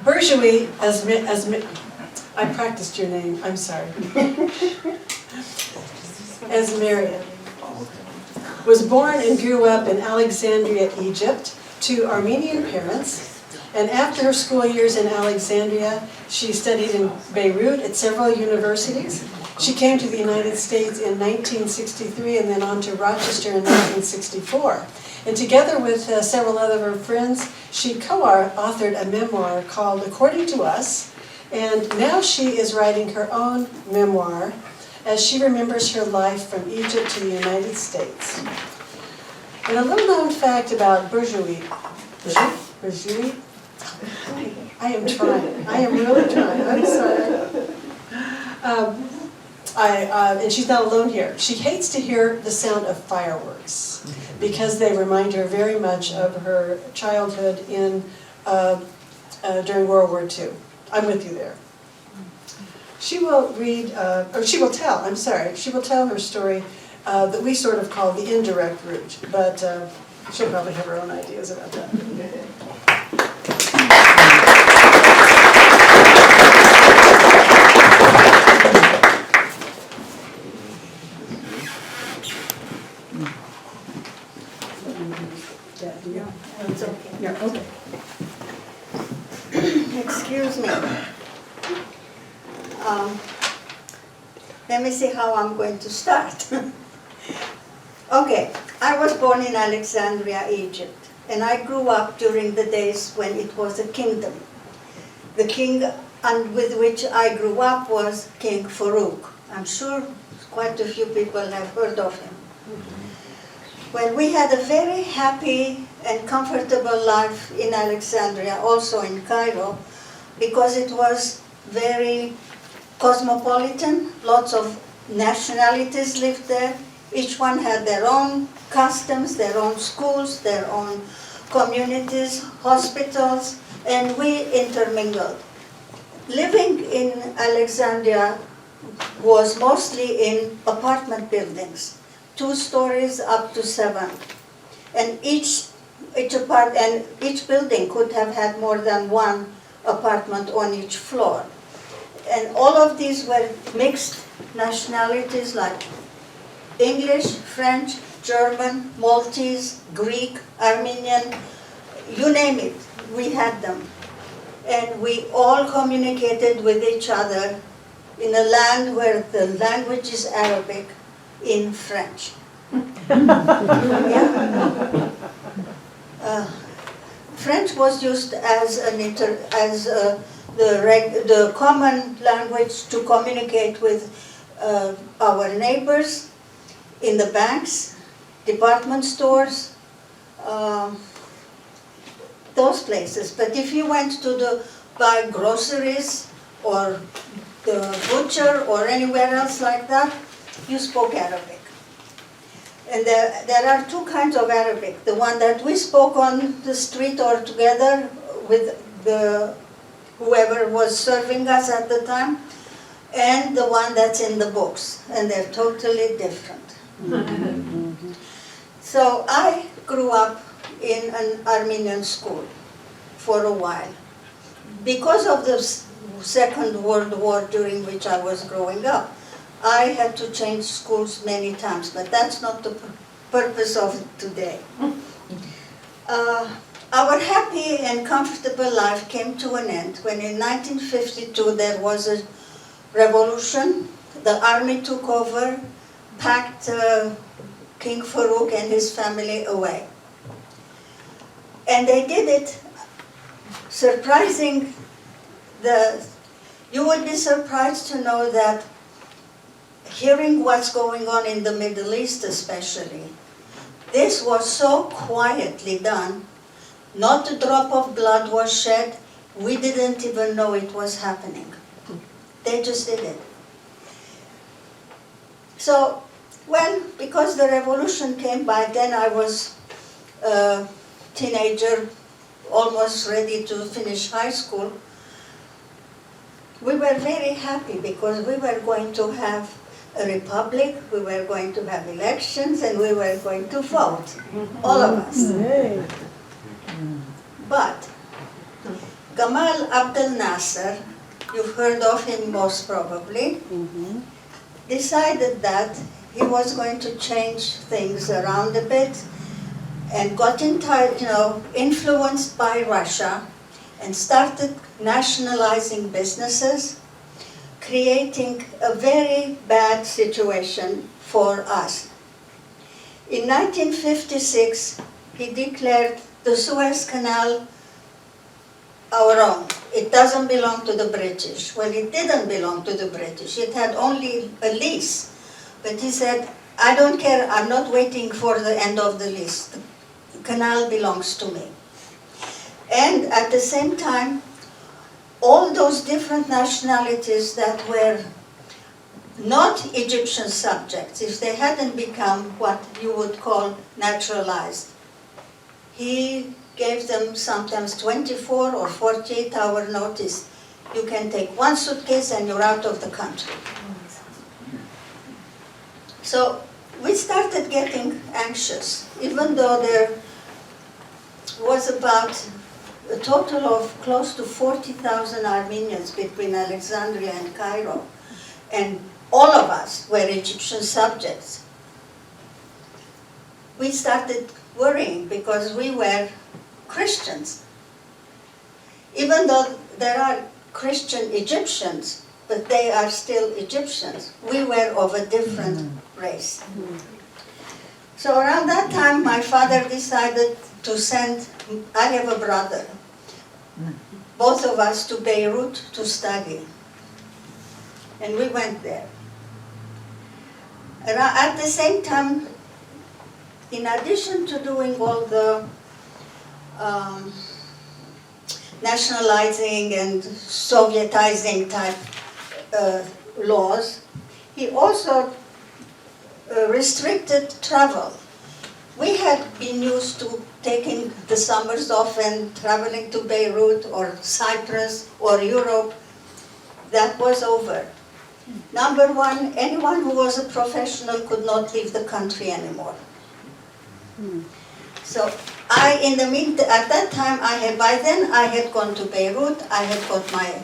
Berdjouhi I practiced your name, I'm sorry. Esmerian was born and grew up in Alexandria, Egypt, to Armenian parents. And after her school years in Alexandria, she studied in Beirut at several universities. She came to the United States in 1963 and then on to Rochester in 1964. And together with several other of her friends, she co-authored a memoir called According to Us. And now she is writing her own memoir as she remembers her life from Egypt to the United States. And a little known fact about Berdjouhi. Berdjouhi? I am trying. I am really trying. I'm sorry. And she's not alone here. She hates to hear the sound of fireworks because they remind her very much of her childhood during World War II. I'm with you there. She will tell her story that we sort of call the indirect route, but she'll probably have her own ideas about that. It's okay. Yeah, okay. Excuse me. Let me see how I'm going to start. Okay, I was born in Alexandria, Egypt, and I grew up during the days when it was a kingdom. The king with which I grew up was King Farouk. I'm sure quite a few people have heard of him. Well, we had a very happy and comfortable life in Alexandria, also in Cairo, because it was very cosmopolitan. Lots of nationalities lived there. Each one had their own customs, their own schools, their own communities, hospitals, and we intermingled. Living in Alexandria was mostly in apartment buildings, 2 stories up to 7. And each building could have had more than 1 apartment on each floor. And all of these were mixed nationalities like English, French, German, Maltese, Greek, Armenian, you name it, we had them. And we all communicated with each other in a land where the language is Arabic in French. Yeah. French was used as the common language to communicate with our neighbors in the banks, department stores, those places. But if you went to buy groceries or the butcher or anywhere else like that, you spoke Arabic. And there are 2 kinds of Arabic. The one that we spoke on the street or together with whoever was serving us at the time, and the one that's in the books. And they're totally different. So I grew up in an Armenian school for a while. Because of the Second World War during which I was growing up, I had to change schools many times, but that's not the purpose of it today. Our happy and comfortable life came to an end when in 1952 there was a revolution. The army took over, packed King Farouk and his family away. And they did it surprising. You would be surprised to know that hearing what's going on in the Middle East especially, this was so quietly done. Not a drop of blood was shed. We didn't even know it was happening. They just did it. So, well, because the revolution came by then, I was a teenager, almost ready to finish high school. We were very happy because we were going to have a republic, we were going to have elections, and we were going to vote, all of us. But Gamal Abdel Nasser, you've heard of him most probably, decided that he was going to change things around a bit and got influenced by Russia and started nationalizing businesses, creating a very bad situation for us. In 1956, he declared the Suez Canal our own. It doesn't belong to the British. Well, it didn't belong to the British. It had only a lease. But he said, I don't care, I'm not waiting for the end of the lease. The canal belongs to me. And at the same time, all those different nationalities that were not Egyptian subjects, if they hadn't become what you would call naturalized, he gave them sometimes 24 or 48-hour notice. You can take one suitcase and you're out of the country. So we started getting anxious, even though there was about a total of close to 40,000 Armenians between Alexandria and Cairo, and all of us were Egyptian subjects. We started worrying because we were Christians. Even though there are Christian Egyptians, but they are still Egyptians. We were of a different race. So around that time, my father decided to send, I have a brother, both of us to Beirut to study. And we went there. And at the same time, in addition to doing all the nationalizing and Sovietizing type laws, he also restricted travel. We had been used to taking the summers off and traveling to Beirut or Cyprus or Europe. That was over. Number one, anyone who was a professional could not leave the country anymore. So at that time, by then I had gone to Beirut, I had got my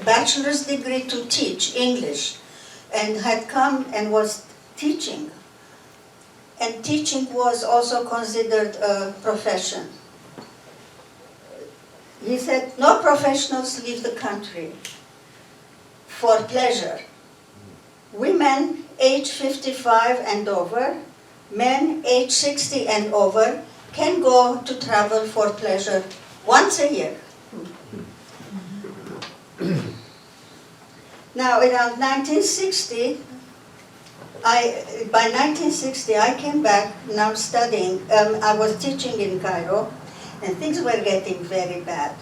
bachelor's degree to teach English, and had come and was teaching. And teaching was also considered a profession. He said, no professionals leave the country for pleasure. Women age 55 and over, men age 60 and over, can go to travel for pleasure once a year. Now, around 1960, by 1960, I came back, now studying. I was teaching in Cairo, and things were getting very bad.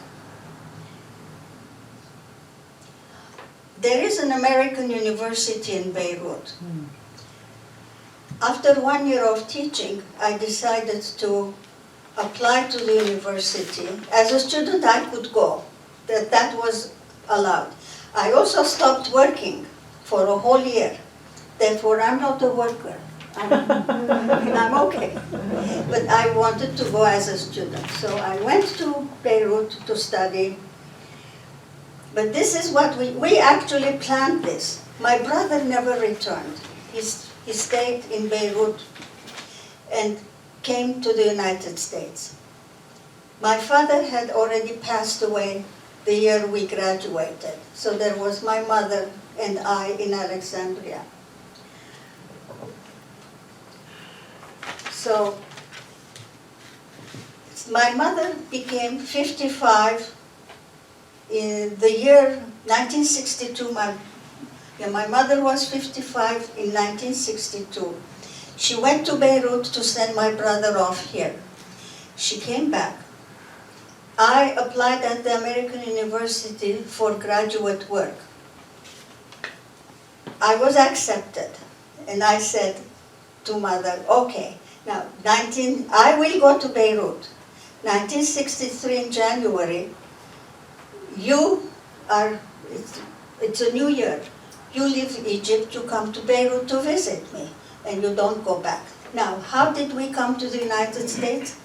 There is an American university in Beirut. After 1 year of teaching, I decided to apply to the university. As a student, I could go. That was allowed. I also stopped working for a whole year. Therefore, I'm not a worker. I'm okay. But I wanted to go as a student. So I went to Beirut to study. But this is what we actually planned this. My brother never returned. He stayed in Beirut and came to the United States. My father had already passed away the year we graduated. So there was my mother and I in Alexandria. So my mother became 55 in the year 1962. My mother was 55 in 1962. She went to Beirut to send my brother off here. She came back. I applied at the American University for graduate work. I was accepted, and I said to mother, okay, now I will go to Beirut. 1963 in January, it's a new year. You leave Egypt, you come to Beirut to visit me, and you don't go back. Now, how did we come to the United States?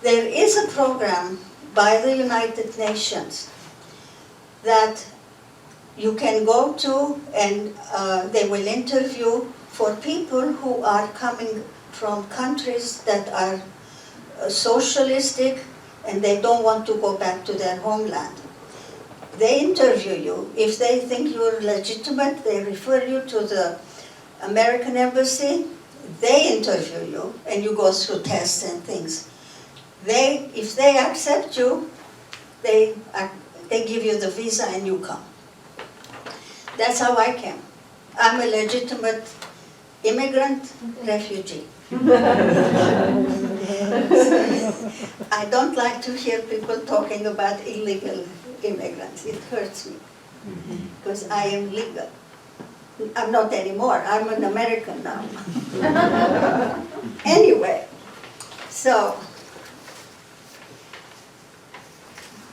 There is a program by the United Nations that you can go to, and they will interview for people who are coming from countries that are socialistic and they don't want to go back to their homeland. They interview you. If they think you're legitimate, they refer you to the American embassy. They interview you, and you go through tests and things. If they accept you, they give you the visa and you come. That's how I came. I'm a legitimate immigrant refugee. I don't like to hear people talking about illegal immigrants. It hurts me because I am legal. I'm not anymore. I'm an American now. Anyway, so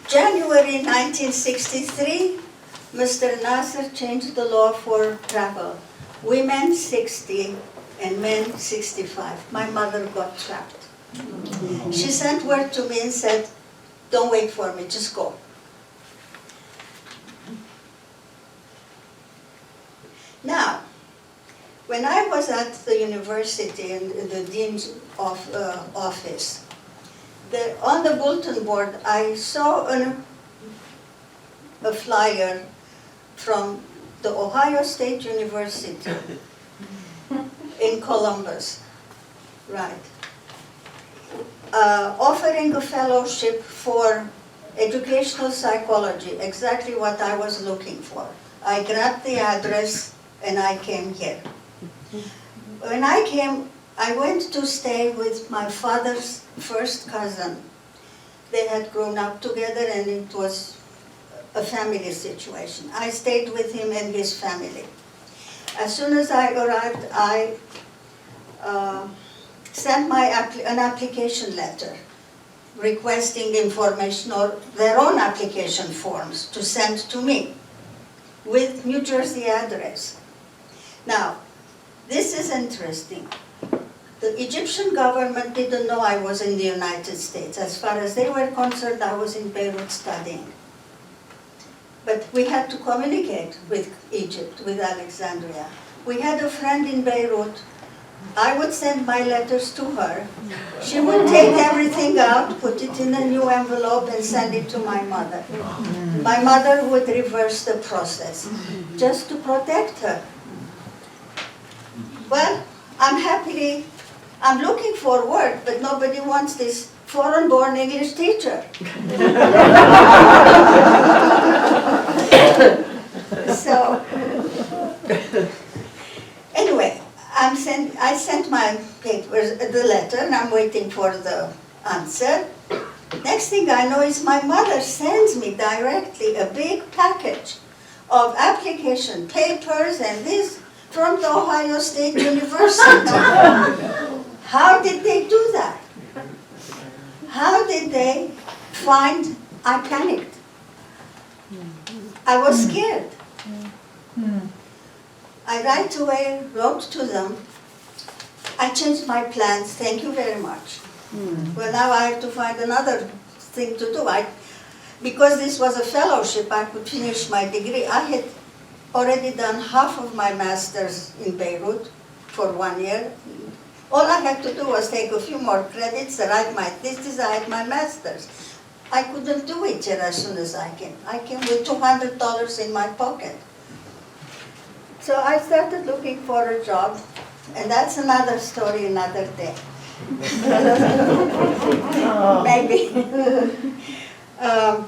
January 1963, Mr. Nasser changed the law for travel. Women 60 and men 65. My mother got trapped. She sent word to me and said, don't wait for me, just go. Now, when I was at the university in the dean's office, on the bulletin board I saw a flyer from the Ohio State University in Columbus, right, offering a fellowship for educational psychology, exactly what I was looking for. I grabbed the address and I came here. When I came, I went to stay with my father's first cousin. They had grown up together and it was a family situation. I stayed with him and his family. As soon as I arrived, I sent an application letter requesting information or their own application forms to send to me with New Jersey address. Now, this is interesting. The Egyptian government didn't know I was in the United States. As far as they were concerned, I was in Beirut studying. But we had to communicate with Egypt, with Alexandria. We had a friend in Beirut. I would send my letters to her. She would take everything out, put it in a new envelope and send it to my mother. My mother would reverse the process just to protect her. Well, I'm looking for work, but nobody wants this foreign-born English teacher. So, anyway, I sent my papers, the letter, and I'm waiting for the answer. Next thing I know is my mother sends me directly a big package of application papers and this from the Ohio State University. How did they do that? How did they find? I panicked. I was scared. I right away wrote to them, I changed my plans, thank you very much. Well, now I have to find another thing to do. Because this was a fellowship, I could finish my degree. I had already done half of my master's in Beirut for 1 year. All I had to do was take a few more credits, write my thesis, I had my master's. I couldn't do it here as soon as I came. I came with $200 in my pocket. So I started looking for a job, and that's another story, another day. Maybe. And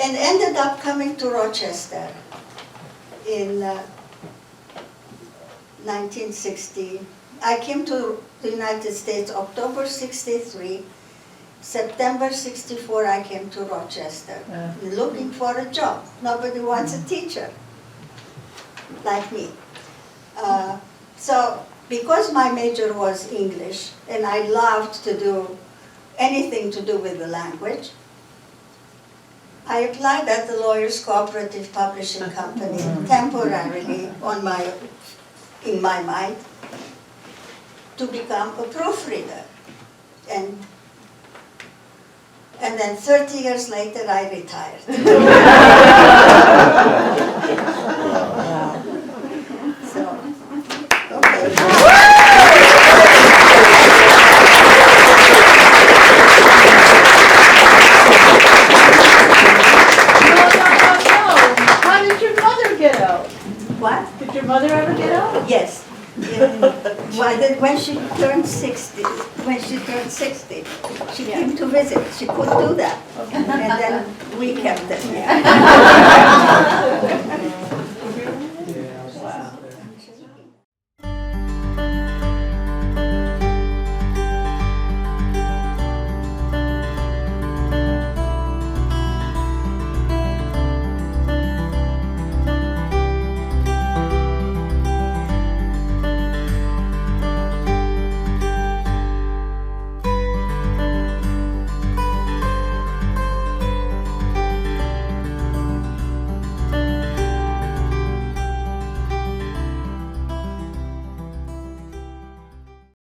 ended up coming to Rochester in 1960. I came to the United States October 63. September 64, I came to Rochester, looking for a job. Nobody wants a teacher like me. So, because my major was English, and I loved to do anything to do with the language, I applied at the Lawyers Cooperative Publishing Company temporarily in my mind to become a proofreader. And And then 30 years later, I retired. So, okay. How did your mother get out? What? Did your mother ever get out? Yes. When she turned 60, she came to visit. She could do that. And then we kept it.